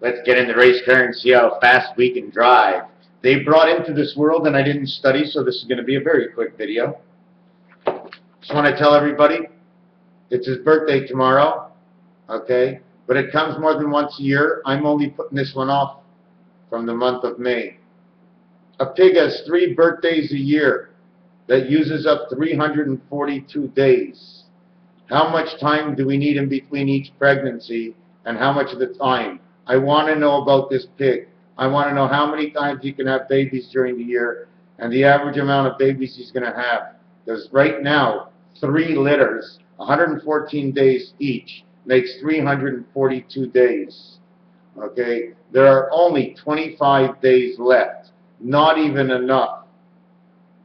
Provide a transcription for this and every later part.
Let's get in the race car and see how fast we can drive. They brought into this world, and I didn't study, so this is going to be a very quick video. Just want to tell everybody, it's his birthday tomorrow, okay? But it comes more than once a year. I'm only putting this one off from the month of May. A pig has 3 birthdays a year. That uses up 342 days. How much time do we need in between each pregnancy, and how much of the time? I want to know about this pig. I want to know how many times he can have babies during the year, and the average amount of babies he's going to have. Because right now, 3 litters, 114 days each, makes 342 days. Okay? There are only 25 days left. Not even enough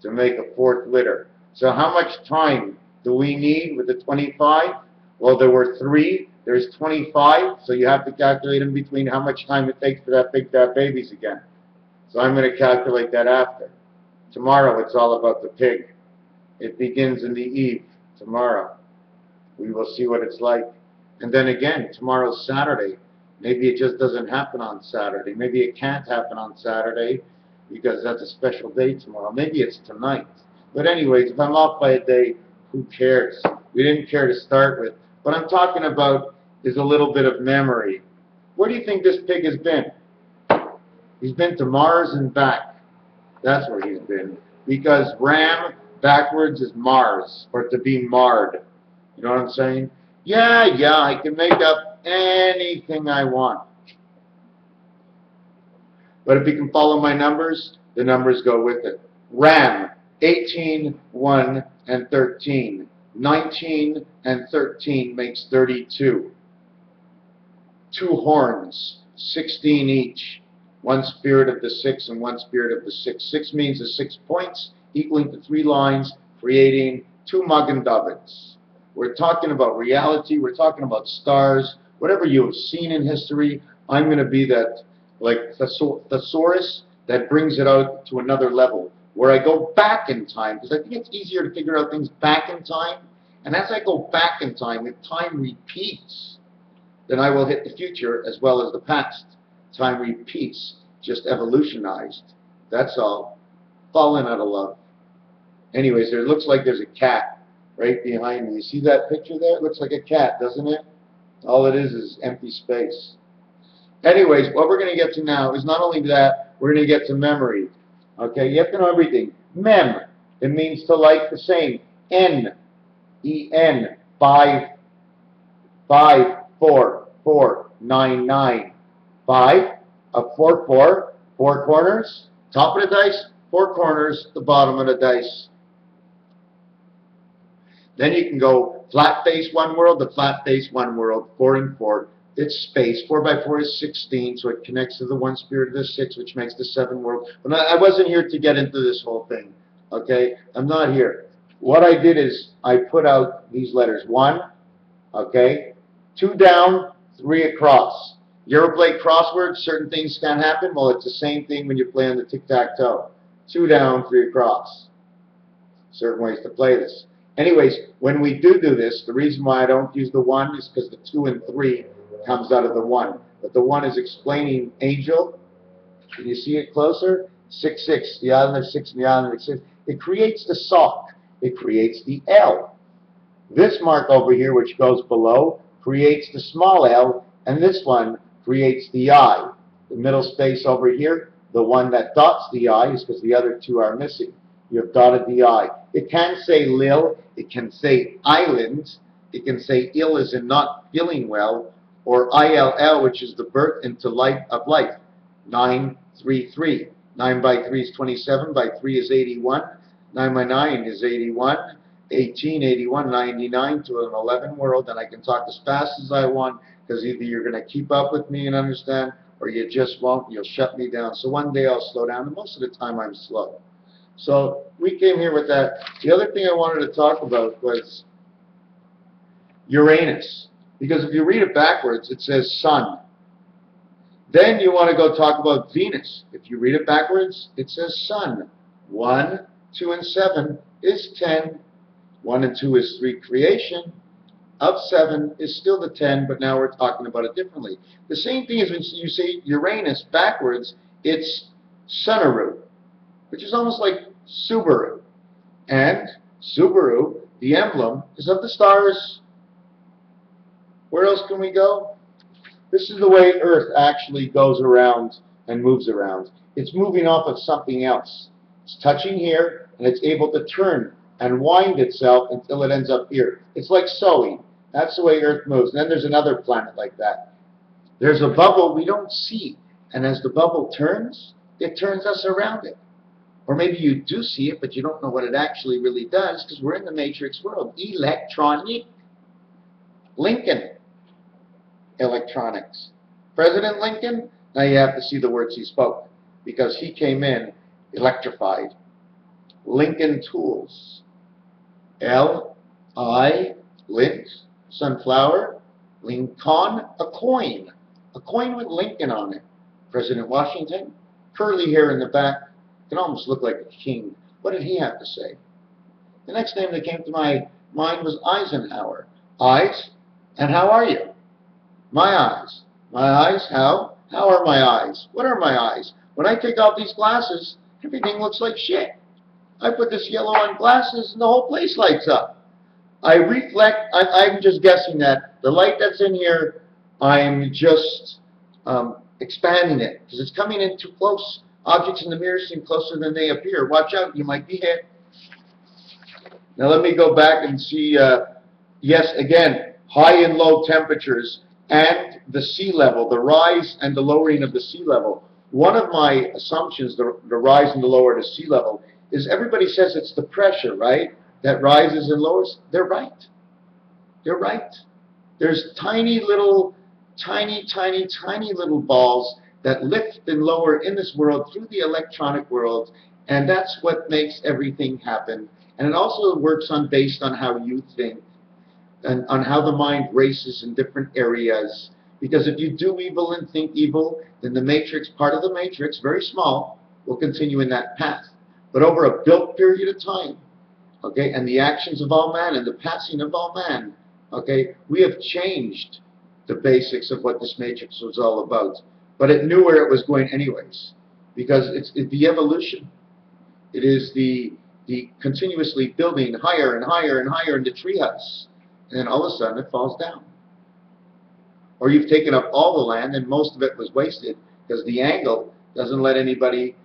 to make a 4th litter. So how much time do we need with the 25? Well, there were 3. There's 25, so you have to calculate in between how much time it takes for that pig to have babies again. So I'm going to calculate that after. Tomorrow it's all about the pig. It begins in the eve, tomorrow. We will see what it's like. And then again, tomorrow's Saturday. Maybe it just doesn't happen on Saturday. Maybe it can't happen on Saturday, because that's a special day tomorrow. Maybe it's tonight. But anyways, if I'm off by a day, who cares? We didn't care to start with. What I'm talking about is a little bit of memory. Where do you think this pig has been? He's been to Mars and back. That's where he's been. Because ram backwards is Mars, or to be marred. You know what I'm saying? Yeah, I can make up anything I want. But if you can follow my numbers, the numbers go with it. Ram, 18, 1, and 13. 19 and 13 makes 32. 2 horns, 16 each. 1 spirit of the 6 and 1 spirit of the 6. 6 means the 6 points, equaling to 3 lines, creating 2 Magen-Davids. We're talking about reality. We're talking about stars. Whatever you have seen in history, I'm going to be that, like thesaurus that brings it out to another level, where I go back in time, because I think it's easier to figure out things back in time. And as I go back in time, if time repeats, then I will hit the future as well as the past. Time repeats, just evolutionized. That's all. Fallen out of love. Anyways, it looks like there's a cat right behind me. You see that picture there? It looks like a cat, doesn't it? All it is empty space. Anyways, what we're going to get to now is not only that, we're going to get to memory. Okay, you have to know everything. Mem, it means to like the same. N, E-N, 5, 4, 4, 9, 9. 5, up 4, 4, 4 corners. Top of the dice, 4 corners, the bottom of the dice. Then you can go flat face one world, the flat face one world, 4 and 4. It's space. 4 by 4 is 16, so it connects to the 1 spirit of the 6, which makes the 7 world. But I wasn't here to get into this whole thing, okay? I'm not here. What I did is I put out these letters. 1, okay? 2 down, 3 across. You ever play crosswords? Certain things can happen. Well, it's the same thing when you play on the tic-tac-toe. 2 down, 3 across. Certain ways to play this. Anyways, when we do this, the reason why I don't use the 1 is because the 2 and 3 comes out of the 1. But the 1 is explaining angel. Can you see it closer? 6, 6. The island of 6 and the island of 6. It creates the sock. It creates the L. This mark over here, which goes below, creates the small L. And this one creates the I. The middle space over here, the one that dots the I, is because the other 2 are missing. You have dotted the I. It can say Lil. It can say island. It can say ill as in not feeling well. Or ILL, which is the birth into life of life. 9, 3, 3. 9 by 3 is 27. By 3 is 81. 9 by 9 is 81. 18, 81, 99 to an 11 world. And I can talk as fast as I want, because either you're going to keep up with me and understand, or you just won't. You'll shut me down. So one day I'll slow down, and most of the time I'm slow. So we came here with that. The other thing I wanted to talk about was Uranus. Because if you read it backwards, it says sun. Then you want to go talk about Venus. If you read it backwards, it says sun. 1, 2, and 7 is 10. 1 and 2 is 3 creation. of 7 is still the 10, but now we're talking about it differently. The same thing is when you say Uranus backwards, it's Sunaru, which is almost like Subaru. And Subaru, the emblem, is of the stars. Where else can we go? This is the way Earth actually goes around and moves around. It's moving off of something else. It's touching here, and it's able to turn and wind itself until it ends up here. It's like sewing. That's the way Earth moves. And then there's another planet like that. There's a bubble we don't see, and as the bubble turns, it turns us around it. Or maybe you do see it, but you don't know what it actually really does, because we're in the matrix world. Electronic. Lincoln. Electronics. President Lincoln, now you have to see the words he spoke, because he came in electrified. Lincoln Tools. L-I, Lint, sunflower, Lincoln, a coin with Lincoln on it. President Washington, curly hair in the back, can almost look like a king. What did he have to say? The next name that came to my mind was Eisenhower. Eyes, and how are you? My eyes. My eyes, how? How are my eyes? What are my eyes? When I take off these glasses, everything looks like shit. I put this yellow on glasses and the whole place lights up. I reflect, I'm just guessing that the light that's in here, I'm just expanding it because it's coming in too close. Objects in the mirror seem closer than they appear. Watch out, you might be hit. Now let me go back and see, yes, again, high and low temperatures and the sea level, the rise and the lowering of the sea level. One of my assumptions, the rise and the lower to sea level, is everybody says it's the pressure, right, that rises and lowers. They're right. They're right. There's tiny little balls that lift and lower in this world through the electronic world, and that's what makes everything happen. And it also works based on how you think and on how the mind races in different areas. Because if you do evil and think evil, then the matrix, part of the matrix, very small, will continue in that path. But over a built period of time, okay, and the actions of all man and the passing of all man, okay, we have changed the basics of what this matrix was all about. But it knew where it was going anyways, because it's the evolution. It is the continuously building higher and higher and higher in the treehouse, and then all of a sudden it falls down. Or you've taken up all the land and most of it was wasted because the angle doesn't let anybody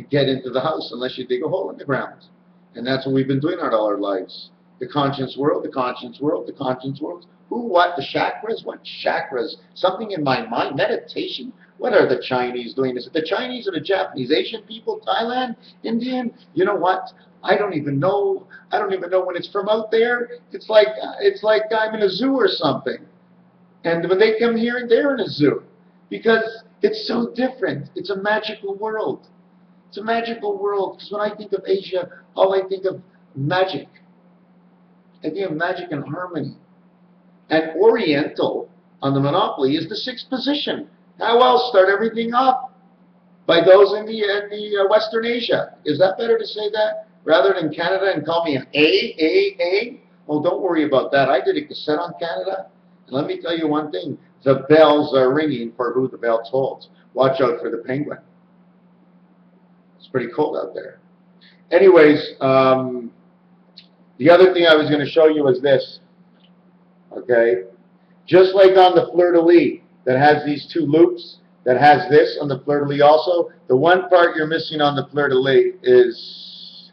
get into the house unless you dig a hole in the ground. And that's what we've been doing all our lives. The conscience world, the conscience world, the conscience world. Who, what, the chakras? What chakras? Something in my mind. Meditation? What are the Chinese doing? Is it the Chinese or the Japanese? Asian people? Thailand? Indian? You know what? I don't even know. I don't even know when it's from out there. It's like I'm in a zoo or something. And when they come here, they're in a zoo. Because it's so different. It's a magical world. It's a magical world. Because when I think of Asia, all I think of magic. I think of magic and harmony. And Oriental, on the Monopoly, is the 6th position. How else start everything off? By those in the Western Asia. Is that better to say that? Rather than Canada and call me an A? Well, don't worry about that. I did a cassette on Canada. And let me tell you one thing. The bells are ringing for who the bell tolls. Watch out for the penguin. It's pretty cold out there. Anyways, the other thing I was going to show you is this. Okay? Just like on the fleur-de-lis that has these 2 loops, that has this on the fleur-de-lis also, the one part you're missing on the fleur-de-lis is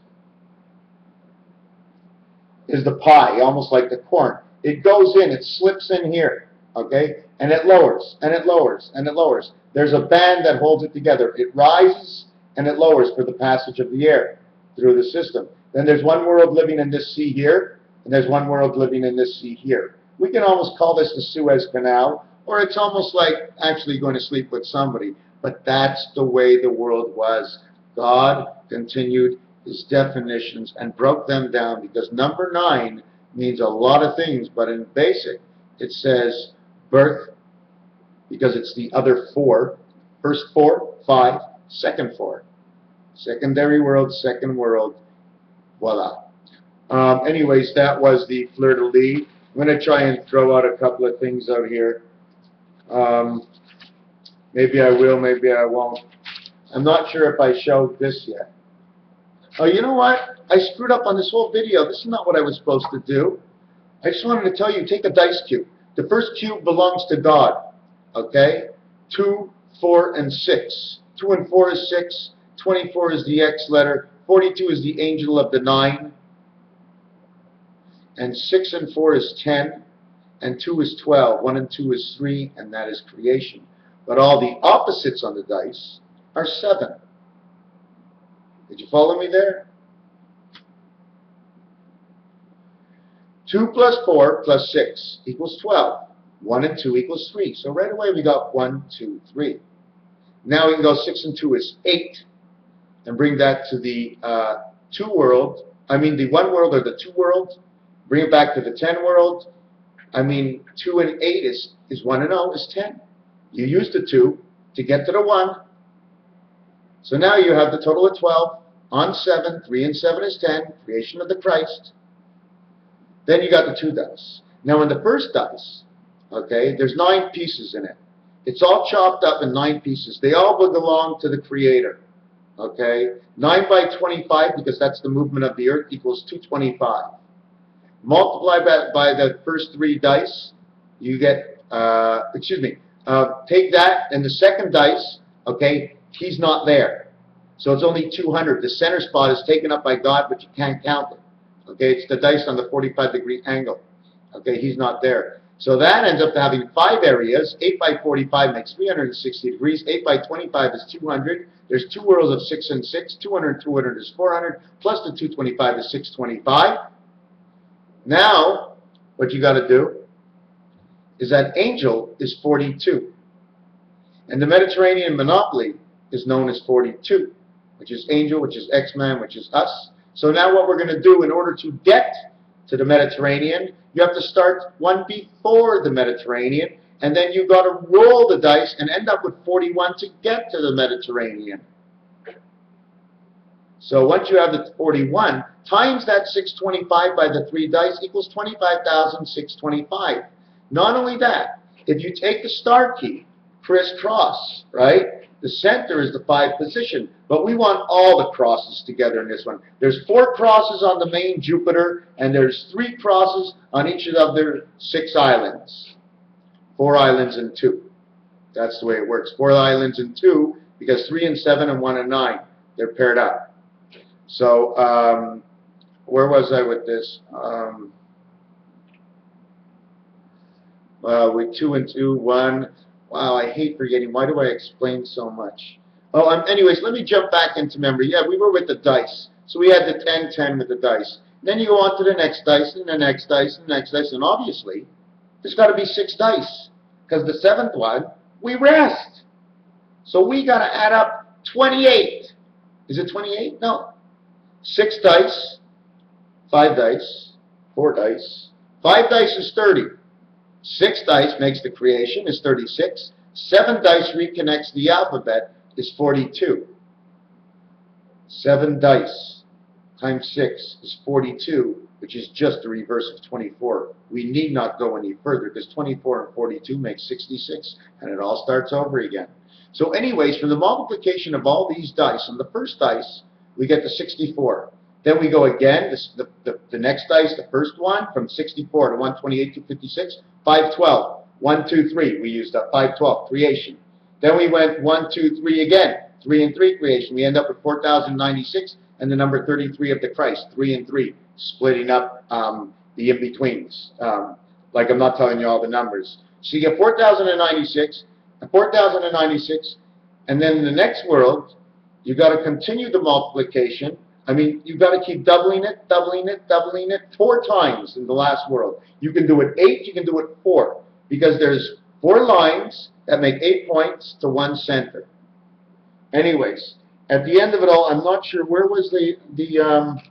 the pie, almost like the corn. It goes in, it slips in here, okay? And it lowers, and it lowers, and it lowers. There's a band that holds it together. It rises and it lowers for the passage of the air through the system. Then there's one world living in this sea here, and there's one world living in this sea here. We can almost call this the Suez Canal, or it's almost like actually going to sleep with somebody. But that's the way the world was. God continued his definitions and broke them down, because number 9 means a lot of things, but in basic it says birth, because it's the other 4. First 4, 5, second 4. Secondary world, second world, voila. Anyways, that was the fleur-de-lis. going to try and throw out a couple of things out here. Maybe I will, maybe I won't. I'm not sure if I showed this yet. Oh, you know what? I screwed up on this whole video. This is not what I was supposed to do. I just wanted to tell you, take a dice cube. The first cube belongs to God. Okay? 2, 4, and 6. 2 and 4 is 6. 24 is the X letter. 42 is the angel of the 9. And 6 and 4 is 10. And 2 is 12. 1 and 2 is 3, and that is creation. But all the opposites on the dice are 7. Did you follow me there? 2 plus 4 plus 6 equals 12. 1 and 2 equals 3. So right away we got 1, 2, 3. Now we can go 6 and 2 is 8. And bring that to the 2 world. I mean the 1 world or the 2 world. Bring it back to the 10 world. I mean 2 and 8 is 1 and 0 is 10. You use the 2 to get to the 1. So now you have the total of 12 on 7. 3 and 7 is 10. Creation of the Christ. Then you got the 2 dice. Now in the first dice, okay, there's 9 pieces in it. It's all chopped up in 9 pieces. They all belong to the Creator. Okay, 9 by 25, because that's the movement of the earth, equals 225. Multiply that by the first 3 dice, you get, take that and the second dice, okay, he's not there. So it's only 200. The center spot is taken up by God, but you can't count it. Okay, it's the dice on the 45-degree angle. Okay, he's not there. So that ends up having 5 areas. 8 by 45 makes 360 degrees. 8 by 25 is 200. There's 2 worlds of 6 and 6. 200, 200 is 400. Plus the 225 is 625. Now, what you got to do is that angel is 42. And the Mediterranean monopoly is known as 42, which is angel, which is X-Man, which is us. So now what we're going to do in order to get to the Mediterranean, you have to start one before the Mediterranean, and then you've got to roll the dice and end up with 41 to get to the Mediterranean. So once you have the 41, times that 625 by the 3 dice equals 25,625. Not only that, if you take the star key, crisscross, right? The center is the 5 position, but we want all the crosses together in this one. There's 4 crosses on the main Jupiter, and there's 3 crosses on each of their 6 islands. 4 islands and 2. That's the way it works. 4 islands and 2, because 3 and 7 and 1 and 9, they're paired up. So, where was I with this? With 2 and 2, 1. Wow, I hate forgetting. Why do I explain so much? Oh, anyways, let me jump back into memory. Yeah, we were with the dice. So we had the 10, 10 with the dice. Then you go on to the next dice, and the next dice, and the next dice. And obviously, there's got to be 6 dice. Because the 7th one, we rest. So we got to add up 28. Is it 28? No. 6 dice, 5 dice, 4 dice. 5 dice is 30. 6 dice makes the creation, is 36. 7 dice reconnects the alphabet, is 42. 7 dice times 6 is 42, which is just the reverse of 24. We need not go any further, because 24 and 42 makes 66, and it all starts over again. So anyways, from the multiplication of all these dice, on the first dice, we get to 64. Then we go again, the next dice, the first one, from 64 to 128 to 56, 512, 1, 2, 3. We used up 512, creation. Then we went 1, 2, 3 again, 3 and 3 creation. We end up with 4,096 and the number 33 of the Christ, 3 and 3, splitting up the in-betweens. Like I'm not telling you all the numbers. So you get 4,096, and 4,096, and then in the next world, you've got to continue the multiplication. I mean, you've got to keep doubling it, doubling it, doubling it 4 times in the last world. You can do it 8, you can do it 4, because there's 4 lines that make 8 points to 1 center. Anyways, at the end of it all, I'm not sure, where was I'm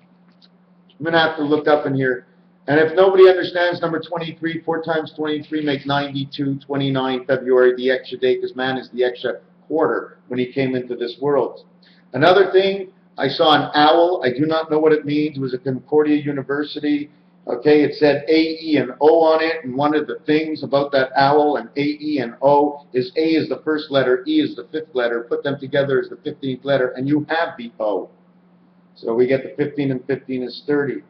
going to have to look up in here. And if nobody understands number 23, 4 times 23 makes 92, 29 February, the extra day, because man is the extra quarter when he came into this world. Another thing, I saw an owl. I do not know what it means. It was at Concordia University. Okay, it said A, E, and O on it, and one of the things about that owl and A, E, and O is A is the first letter, E is the 5th letter, put them together as the 15th letter, and you have the O. So we get the 15, and 15 is 30.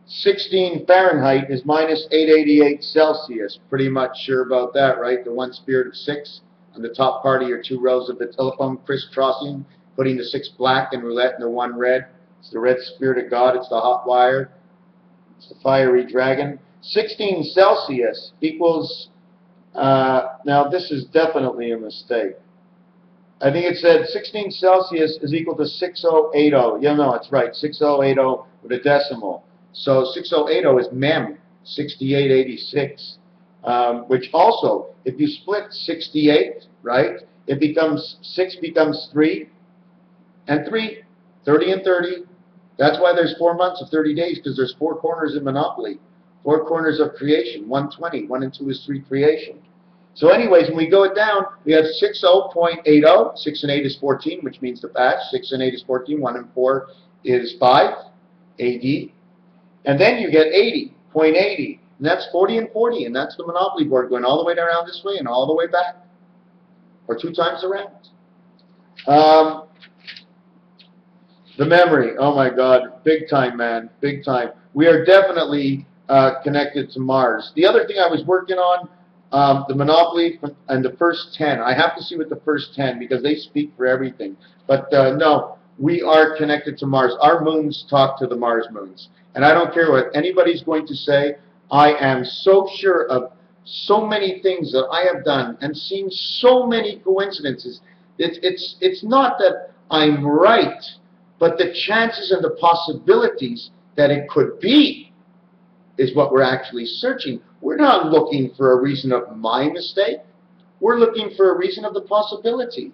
16 Fahrenheit is minus 888 Celsius. Pretty much sure about that, right? The one spirit of 6 on the top part of your 2 rows of the telephone crisscrossing, putting the 6 black and roulette and the 1 red. It's the red spirit of God. It's the hot wire. It's the fiery dragon. 16 Celsius equals, now this is definitely a mistake. I think it said 16 Celsius is equal to 6080. Yeah, no, it's right. 6080 with a decimal. So 6080 is MEM, 6886. Which also, if you split 68, right, it becomes, 6 becomes 3, and 3, 30 and 30. That's why there's 4 months of 30 days, because there's 4 corners in Monopoly. 4 corners of creation, 120. 1 and 2 is 3 creation. So anyways, when we go it down, we have 60.80. 6 and 8 is 14, which means the patch. 6 and 8 is 14. 1 and 4 is 5, AD. And then you get 80.80. And that's 40 and 40. And that's the Monopoly board going all the way around this way and all the way back. Or 2 times around. The memory. Oh my God. Big time, man. Big time. We are definitely connected to Mars. The other thing I was working on, the Monopoly and the first 10. I have to see with the first 10 because they speak for everything. But no, we are connected to Mars. Our moons talk to the Mars moons. And I don't care what anybody's going to say. I am so sure of so many things that I have done and seen so many coincidences. It's not that I'm right, but the chances and the possibilities that it could be is what we're actually searching. We're not looking for a reason of my mistake. We're looking for a reason of the possibility.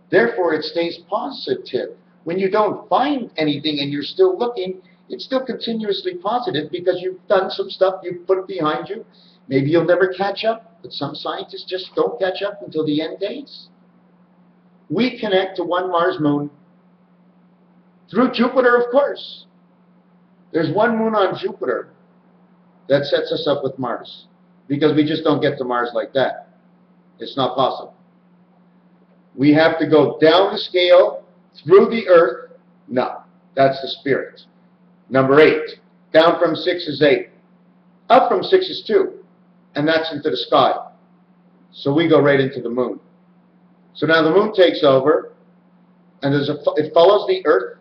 Therefore, it stays positive. When you don't find anything and you're still looking, it's still continuously positive because you've done some stuff, you've put it behind you. Maybe you'll never catch up, but some scientists just don't catch up until the end days. We connect to one Mars moon through Jupiter, of course. There's one moon on Jupiter that sets us up with Mars because we just don't get to Mars like that. It's not possible. We have to go down the scale through the Earth. No, that's the spirit. Number 8. Down from 6 is 8. Up from 6 is 2. And that's into the sky. So we go right into the moon. So now the moon takes over, and it follows the Earth,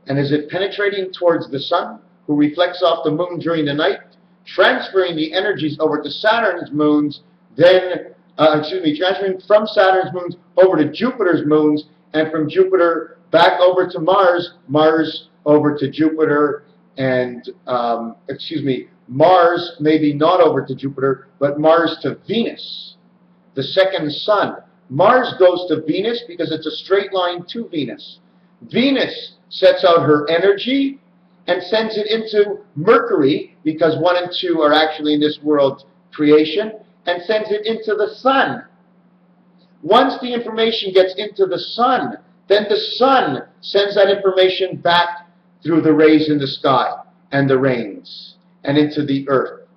and as it penetrating towards the sun, who reflects off the moon during the night, transferring the energies over to Saturn's moons, then, transferring from Saturn's moons over to Jupiter's moons, and from Jupiter back over to Mars, Mars over to Jupiter, and, Mars maybe not over to Jupiter, but Mars to Venus, the second sun. Mars goes to Venus because it's a straight line to Venus. Venus sets out her energy and sends it into Mercury, because 1 and 2 are actually in this world creation, and sends it into the sun. Once the information gets into the sun, then the sun sends that information back through the rays in the sky and the rains and into the earth.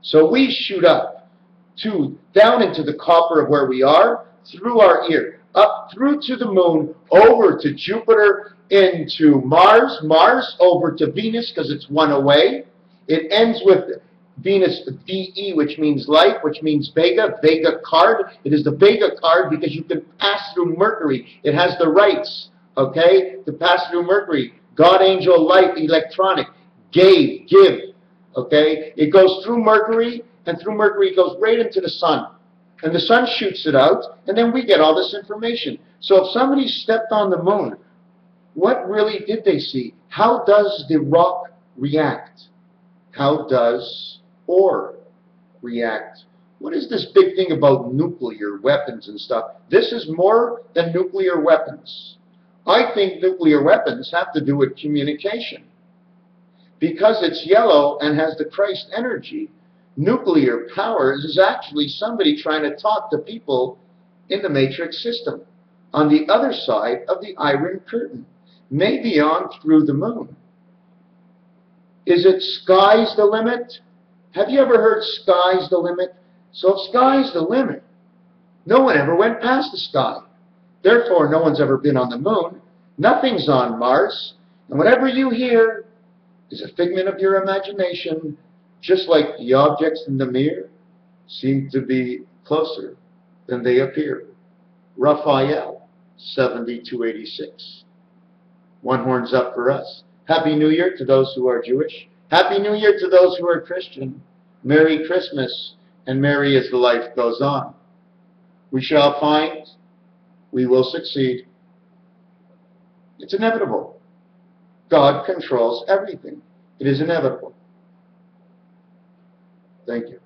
So we shoot up down into the copper of where we are, through our ear, up through to the moon, over to Jupiter, into Mars, Mars over to Venus because it's 1 away. It ends with Venus, VE, which means light, which means Vega, Vega card. It is the Vega card because you can pass through Mercury. It has the rights, okay, to pass through Mercury. God, angel, light, electronic, give, okay. It goes through Mercury, and through Mercury it goes right into the sun. And the sun shoots it out, and then we get all this information. So if somebody stepped on the moon, what really did they see? How does the rock react? How does ore react? What is this big thing about nuclear weapons and stuff? This is more than nuclear weapons. I think nuclear weapons have to do with communication. Because it's yellow and has the Christ energy, nuclear power is actually somebody trying to talk to people in the matrix system on the other side of the Iron Curtain, maybe on through the moon. Is it sky's the limit? Have you ever heard sky's the limit? So if sky's the limit, no one ever went past the sky. Therefore, no one's ever been on the moon. Nothing's on Mars. And whatever you hear is a figment of your imagination, just like the objects in the mirror seem to be closer than they appear. Raphael, 7286. One horn's up for us. Happy New Year to those who are Jewish. Happy New Year to those who are Christian. Merry Christmas, and merry as the life goes on. We shall find, we will succeed. It's inevitable. God controls everything. It is inevitable. Thank you.